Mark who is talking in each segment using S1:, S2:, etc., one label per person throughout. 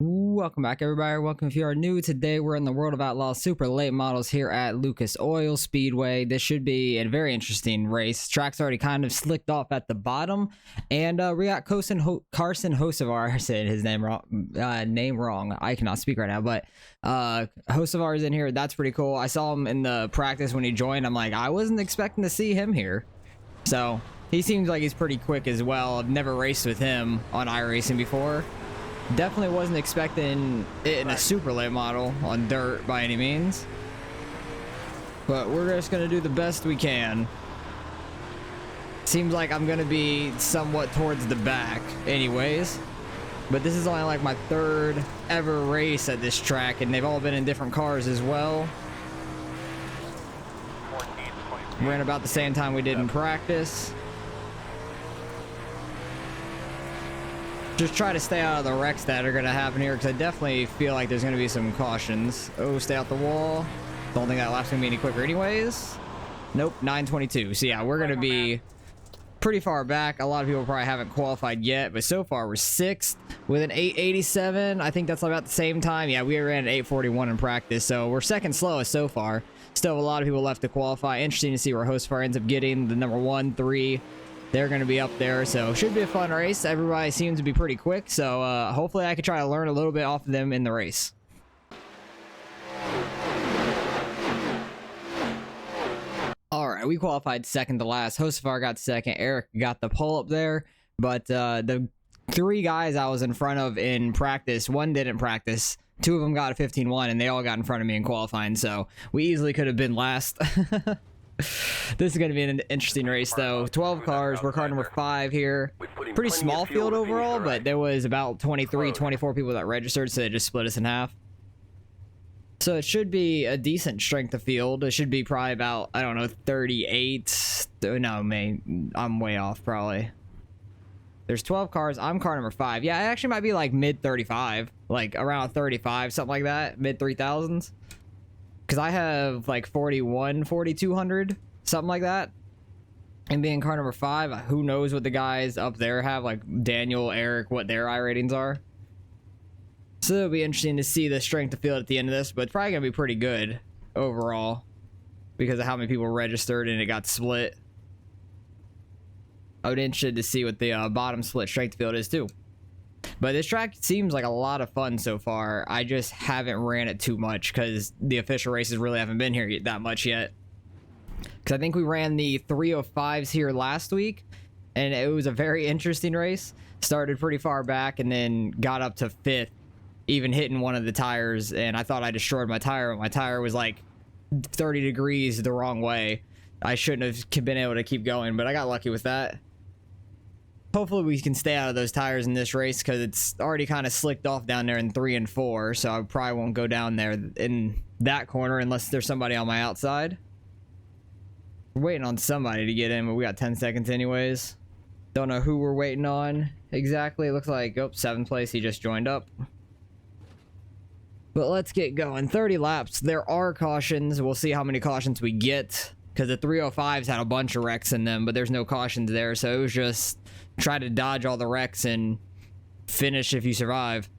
S1: Welcome back, everybody. Welcome if you are new. Today we're in the World of Outlaws Super Late Models here at Lucas Oil Speedway. This should be a very interesting race. Track's already kind of slicked off at the bottom, and we got Carson Hocevar. I said his name wrong. I cannot speak right now, but Hocevar is in here. That's pretty cool. I saw him in the practice when he joined. I'm like, I wasn't expecting to see him here. So he seems like he's pretty quick as well. I've never raced with him on iRacing before. Definitely wasn't expecting it in a super late model on dirt by any means, but we're just gonna do the best we can. Seems like I'm gonna be somewhat towards the back anyways, but this is only like my third ever race at this track, and they've all been in different cars as well. Ran about the same time we did in practice. Just try to stay out of the wrecks that are going to happen here, because I definitely feel like there's going to be some cautions. Oh, stay out the wall. Don't think that lap's going to be any quicker anyways. Nope, 9:22. So yeah, we're going to be pretty far back. A lot of people probably haven't qualified yet, but so far we're 6th with an 8:87. I think that's about the same time. Yeah, we ran at 8:41 in practice, so we're second slowest so far. Still have a lot of people left to qualify. Interesting to see where Hocevar ends up getting the number 1, 3. They're going to be up there, so should be a fun race. Everybody seems to be pretty quick, so hopefully I can try to learn a little bit off of them in the race. Alright, we qualified second to last. Hocevar got second. Eric got the pole up there, but the 3 guys I was in front of in practice, 1 didn't practice. 2 of them got a 15-1, and they all got in front of me in qualifying, so we easily could have been last. This is going to be an interesting race, though. 12 cars. We're car number 5 here. Pretty small field overall, but there was about 23, 24 people that registered, so they just split us in half. So it should be a decent strength of field. It should be probably about, I don't know, 38. No, man, I'm way off, probably. There's 12 cars. I'm car number 5. Yeah, it actually might be like mid 35, like around 35, something like that, mid 3000s. Because I have like 41, 4200, something like that. And being car number 5, who knows what the guys up there have, like Daniel, Eric, what their I ratings are. So it'll be interesting to see the strength of field at the end of this, but it's probably going to be pretty good overall because of how many people registered and it got split. I would be interested to see what the bottom split strength of field is too. But this track seems like a lot of fun so far. I just haven't ran it too much because the official races really haven't been here that much yet. Because I think we ran the 305s here last week, and it was a very interesting race. Started pretty far back and then got up to 5th, even hitting one of the tires, and I thought I destroyed my tire. My tire was like 30 degrees the wrong way. I shouldn't have been able to keep going, but I got lucky with that. Hopefully we can stay out of those tires in this race because it's already kind of slicked off down there in 3 and 4, so I probably won't go down there in that corner unless there's somebody on my outside. We're waiting on somebody to get in, but we got 10 seconds anyways. Don't know who we're waiting on exactly. It looks like, oh, 7th place, he just joined up. But let's get going. 30 laps. There are cautions. We'll see how many cautions we get because the 305s had a bunch of wrecks in them, but there's no cautions there, so it was just try to dodge all the wrecks and finish if you survive.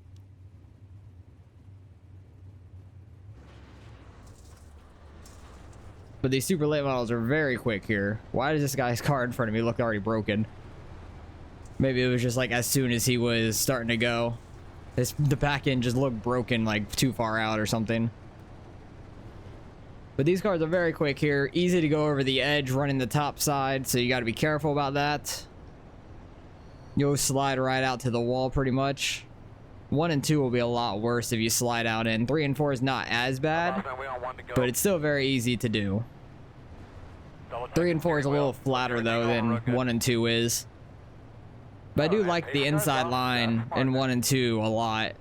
S1: But these super late models are very quick here. Why does this guy's car in front of me look already broken? Maybe it was just like as soon as he was starting to go. The back end just looked broken, like too far out or something. But these cars are very quick here. Easy to go over the edge running the top side, so you got to be careful about that. You'll slide right out to the wall pretty much. 1 and 2 will be a lot worse if you slide out in. 3 and 4 is not as bad, but it's still very easy to do. 3 and 4 is a little flatter though than 1 and 2 is. But I do like the inside line in 1 and 2 a lot.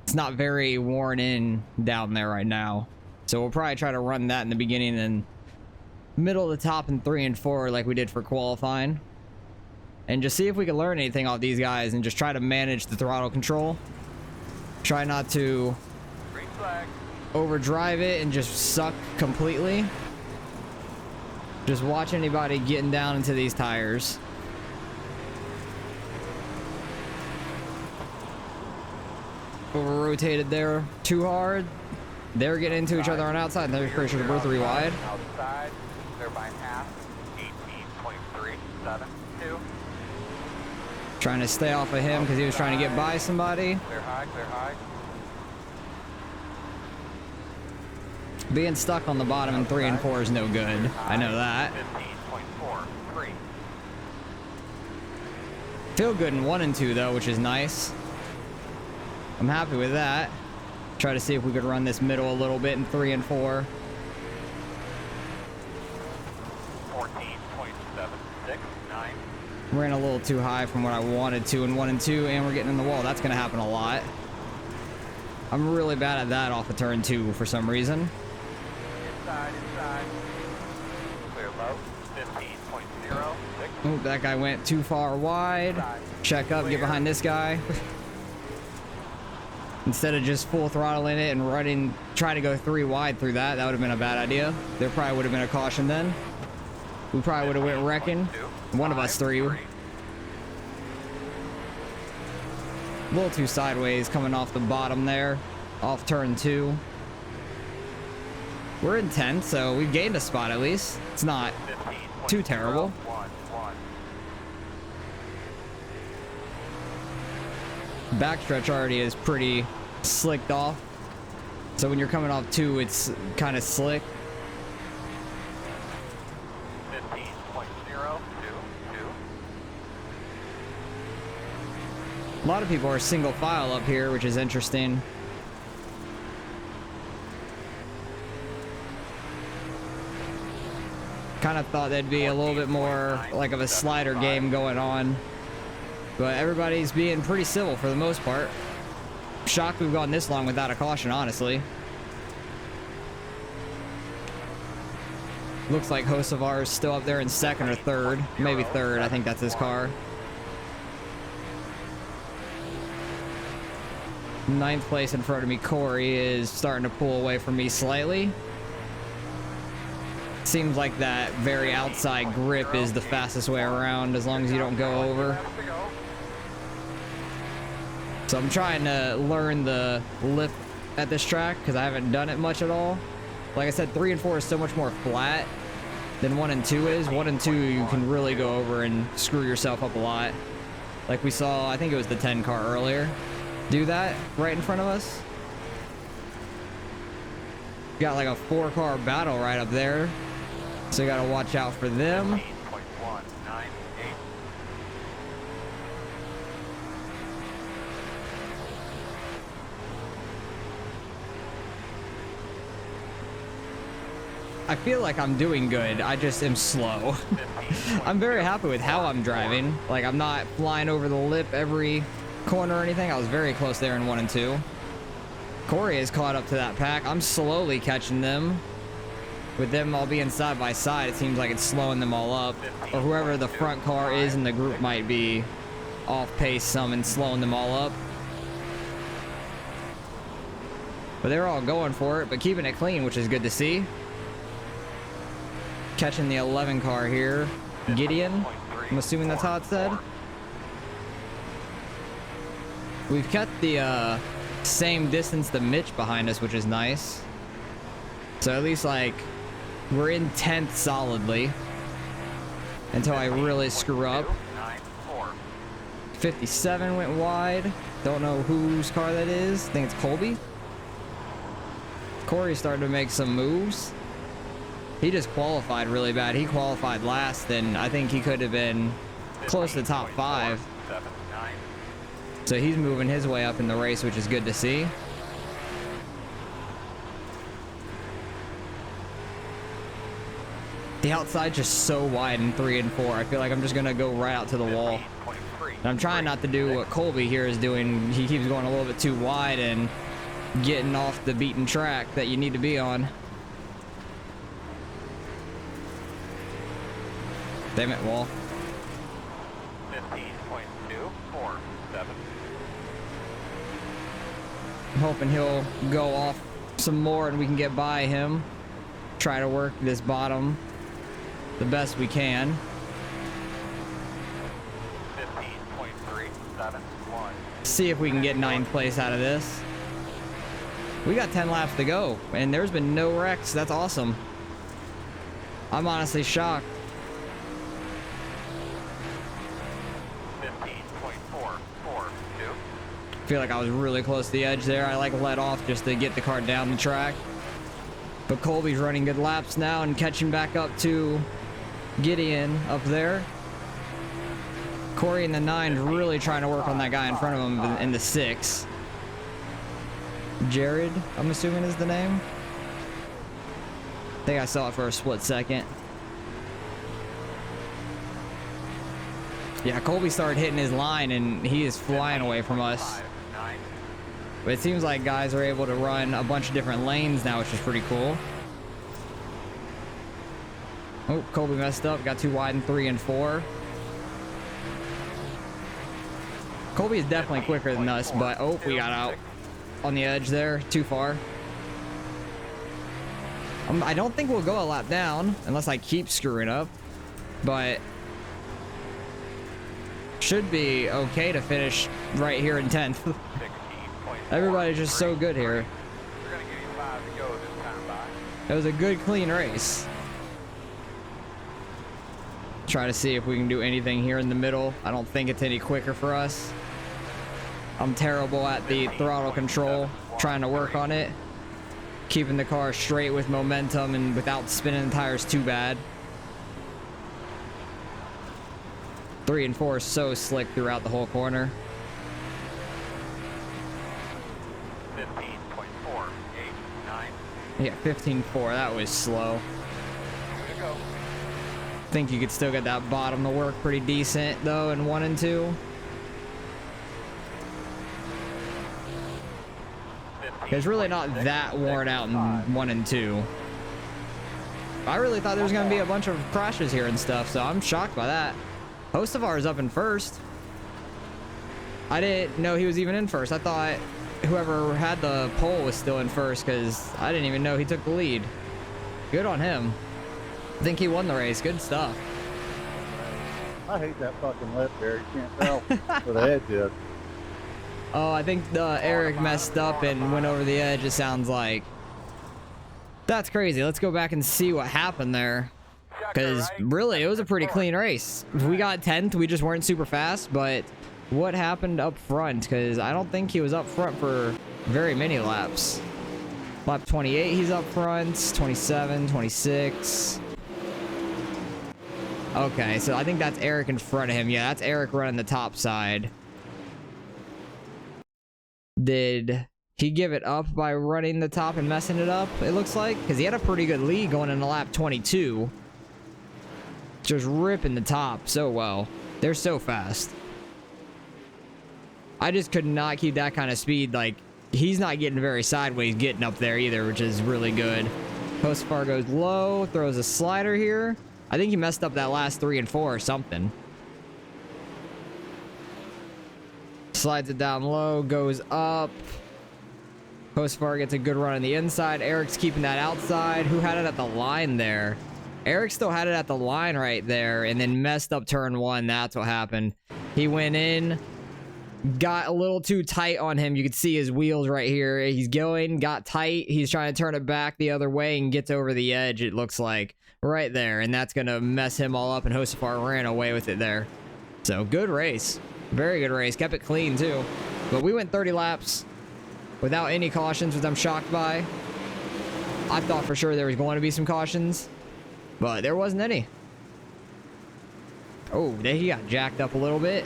S1: It's not very worn in down there right now. So we'll probably try to run that in the beginning and middle of the top in 3 and 4 like we did for qualifying. And just see if we can learn anything off these guys and just try to manage the throttle control. Try not to overdrive it and just suck completely. Just watch anybody getting down into these tires. over rotated there too hard. They're getting into each other on outside, and they're pretty sure we're 3 wide.
S2: Outside, they're by half, 18.372.
S1: Trying to stay off of him because he was trying to get by somebody.
S2: Clear high, clear high.
S1: Being stuck on the bottom in 3 and 4 is no good. I know that.
S2: 15.43.
S1: Feel good in 1 and 2 though, which is nice. I'm happy with that. Try to see if we could run this middle a little bit in 3 and 4.
S2: 14.769.
S1: Ran a little too high from what I wanted to in 1 and 2, and we're getting in the wall. That's going to happen a lot. I'm really bad at that off of turn 2 for some reason.
S2: Inside, inside. Clear low, 15.06.
S1: Oh, that guy went too far wide. Check up, get behind this guy. Instead of just full throttling it and running, trying to go 3 wide through that, that would have been a bad idea. There probably would have been a caution then. We probably would have went wrecking. One of us 3. A little too sideways coming off the bottom there, off turn 2. We're in 10th, so we've gained a spot at least. It's not too terrible. Backstretch already is pretty slicked off. So when you're coming off 2, it's kind of slick.
S2: 15.022.
S1: A lot of people are single file up here, which is interesting. Kind of thought there'd be a little bit more like of a slider game going on. But everybody's being pretty civil for the most part. Shocked we've gone this long without a caution, honestly. Looks like host of ours still up there in 2nd or 3rd. Maybe 3rd, I think that's his car. 9th place in front of me, Corey, is starting to pull away from me slightly. Seems like that very outside grip is the fastest way around as long as you don't go over. So I'm trying to learn the lift at this track because I haven't done it much at all. Like I said, 3 and 4 is so much more flat than 1 and 2 is. 1 and 2 you can really go over and screw yourself up a lot. Like we saw, I think it was the 10 car earlier, do that right in front of us. Got like a 4 car battle right up there. So you gotta watch out for them. I feel like I'm doing good. I just am slow. I'm very happy with how I'm driving. Like, I'm not flying over the lip every corner or anything. I was very close there in 1 and 2. Corey has caught up to that pack. I'm slowly catching them. With them all being side by side, it seems like it's slowing them all up. Or whoever the front car is in the group might be off pace some and slowing them all up. But they're all going for it, but keeping it clean, which is good to see. Catching the 11 car here. Gideon. I'm assuming that's how it said. We've kept the same distance to Mitch behind us, which is nice. So at least, like, we're in 10th solidly. Until I really screw up. 57 went wide. Don't know whose car that is. I think it's Colby. Corey's starting to make some moves. He just qualified really bad. He qualified last, and I think he could have been close to the top 5. So he's moving his way up in the race, which is good to see. The outside just so wide in 3 and 4. I feel like I'm just gonna go right out to the wall. And I'm trying not to do what Colby here is doing. He keeps going a little bit too wide and getting off the beaten track that you need to be on. Damn it, wall.
S2: 15.247.
S1: I'm hoping he'll go off some more and we can get by him. Try to work this bottom the best we can.
S2: 15.371.
S1: See if we can get 9th place out of this. We got 10 laps to go, and there's been no wrecks. That's awesome. I'm honestly shocked.
S2: 15.442.
S1: I feel like I was really close to the edge there. I like let off just to get the car down the track. But Colby's running good laps now and catching back up to Gideon up there. Corey in the 9's really trying to work on that guy in front of him in the 6. Jared, I'm assuming is the name. I think I saw it for a split second. Yeah, Colby started hitting his line and he is flying away from us. But it seems like guys are able to run a bunch of different lanes now, which is pretty cool. Oh, Colby messed up. Got too wide in 3 and 4. Colby is definitely quicker than us, but oh, we got out on the edge there. Too far. I don't think we'll go a lap down unless I keep screwing up, but should be okay to finish right here in 10th. Everybody's just so good here. It was a good, clean race. Try to see if we can do anything here in the middle. I don't think it's any quicker for us. I'm terrible at the throttle control, trying to work on it. Keeping the car straight with momentum and without spinning the tires too bad. 3 and 4 is so slick throughout the whole corner.
S2: 15.489.
S1: Yeah, 15.4. That was slow. Think you could still get that bottom to work pretty decent though in 1 and 2. It's really not that worn out in 1 and 2. I really thought there was going to be a bunch of crashes here and stuff, so I'm shocked by that. Hocevar is up in 1st. I didn't know he was even in 1st. I thought whoever had the pole was still in 1st because I didn't even know he took the lead. Good on him. I think he won the race. Good stuff.
S3: I hate that fucking lip there. You can't tell where the edge is.
S1: Oh, I think Eric messed up and went over the edge, it sounds like. That's crazy. Let's go back and see what happened there. Because really, it was a pretty clean race. We got 10th. We just weren't super fast. But what happened up front? Because I don't think he was up front for very many laps. Lap 28, he's up front. 27, 26. Okay, so I think that's Eric in front of him. Yeah, that's Eric running the top side. Did he give it up by running the top and messing it up, it looks like? Because he had a pretty good lead going into lap 22. Just ripping the top so well. They're so fast. I just could not keep that kind of speed. Like, he's not getting very sideways getting up there either, which is really good. Hocevar goes low, throws a slider here. I think he messed up that last 3 and 4 or something. Slides it down low, goes up. Hocevar gets a good run on the inside. Eric's keeping that outside. Who had it at the line there? Eric still had it at the line right there and then messed up turn 1. That's what happened. He went in, got a little too tight on him. You could see his wheels right here. He's going, got tight. He's trying to turn it back the other way and gets over the edge, it looks like. Right there. And that's going to mess him all up, and Hocevar ran away with it there. So, good race. Very good race. Kept it clean, too. But we went 30 laps without any cautions, which I'm shocked by. I thought for sure there was going to be some cautions, but there wasn't any. Oh, he got jacked up a little bit.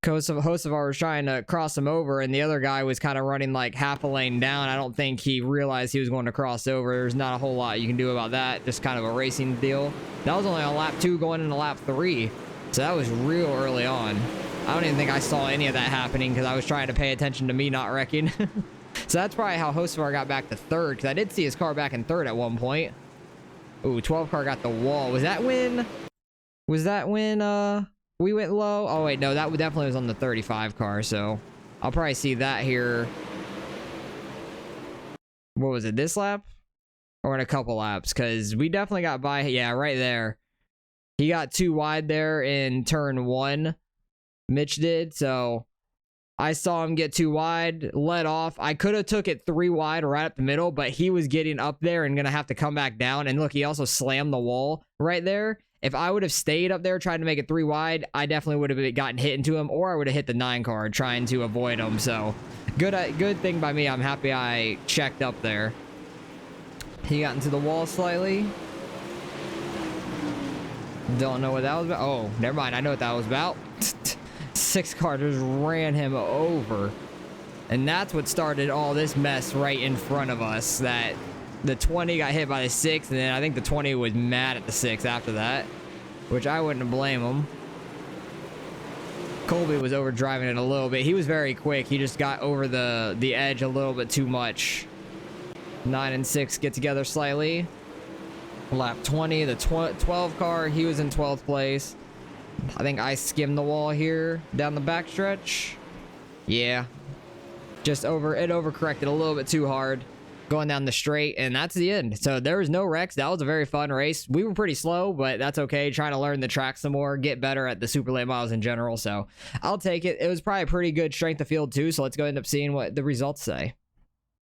S1: Hocevar was trying to cross him over, and the other guy was kind of running like half a lane down. I don't think he realized he was going to cross over. There's not a whole lot you can do about that. Just kind of a racing deal. That was only on lap 2 going into lap 3. So that was real early on. I don't even think I saw any of that happening because I was trying to pay attention to me not wrecking. So that's probably how Hocevar got back to 3rd, because I did see his car back in 3rd at one point. Ooh, 12 car got the wall. Was that when we went low? Oh wait, no, that definitely was on the 35 car, so I'll probably see that here. What was it, this lap? Or in a couple laps, because we definitely got by. Yeah, right there. He got too wide there in turn 1. Mitch did, so I saw him get too wide, let off. I could have took it 3 wide right up the middle, but he was getting up there and gonna have to come back down. And look, he also slammed the wall right there. If I would have stayed up there trying to make it 3 wide, I definitely would have gotten hit into him, or I would have hit the 9 card trying to avoid him. So good thing by me. I'm happy I checked up there. He got into the wall slightly. Don't know what that was about. Oh, never mind. I know what that was about. 6 car just ran him over. And that's what started all this mess right in front of us. That the 20 got hit by the 6, and then I think the 20 was mad at the 6 after that, which I wouldn't blame him. Colby was over driving it a little bit. He was very quick. He just got over the edge a little bit too much. 9 and 6 get together slightly. Lap 20, the 12 car, he was in 12th place. I think I skimmed the wall here down the backstretch. Yeah. Just overcorrected a little bit too hard going down the straight, and that's the end. So there was no wrecks. That was a very fun race. We were pretty slow, but that's okay. Trying to learn the track some more, get better at the super late miles in general. So I'll take it. It was probably a pretty good strength of field too. So let's go end up seeing what the results say.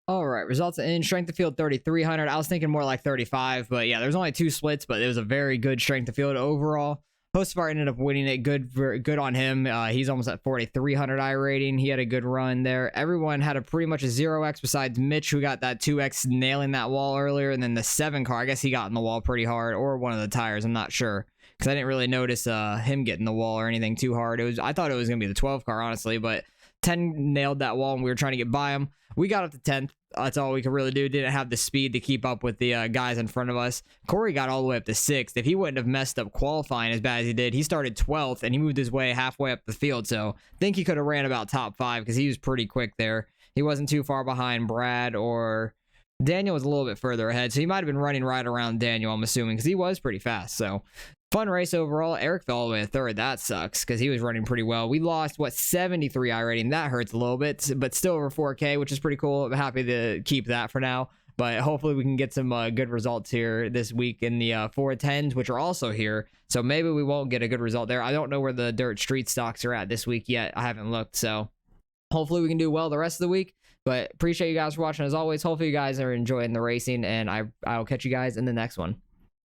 S1: All right, results in strength of field 3,300. I was thinking more like 35, but yeah, there's only 2 splits, but it was a very good strength of field overall. Hostafar ended up winning it. Good on him. He's almost at 4,300 I rating. He had a good run there. Everyone had a pretty much a 0x besides Mitch, who got that 2x nailing that wall earlier, and then the 7 car. I guess he got in the wall pretty hard, or one of the tires. I'm not sure because I didn't really notice him getting the wall or anything too hard. I thought it was gonna be the 12 car honestly, but 10 nailed that wall, and we were trying to get by him. We got up to 10th. That's all we could really do. Didn't have the speed to keep up with the guys in front of us. Corey got all the way up to 6th. If he wouldn't have messed up qualifying as bad as he did, he started 12th, and he moved his way halfway up the field. So I think he could have ran about top 5 because he was pretty quick there. He wasn't too far behind Brad, or Daniel was a little bit further ahead. So he might have been running right around Daniel, I'm assuming, because he was pretty fast. So fun race overall. Eric fell all the way to 3rd. That sucks because he was running pretty well. We lost, 73 I rating. That hurts a little bit, but still over 4K, which is pretty cool. I'm happy to keep that for now. But hopefully we can get some good results here this week in the 410s, which are also here. So maybe we won't get a good result there. I don't know where the dirt street stocks are at this week yet. I haven't looked. So hopefully we can do well the rest of the week. But appreciate you guys for watching as always. Hopefully you guys are enjoying the racing, and I'll catch you guys in the next one.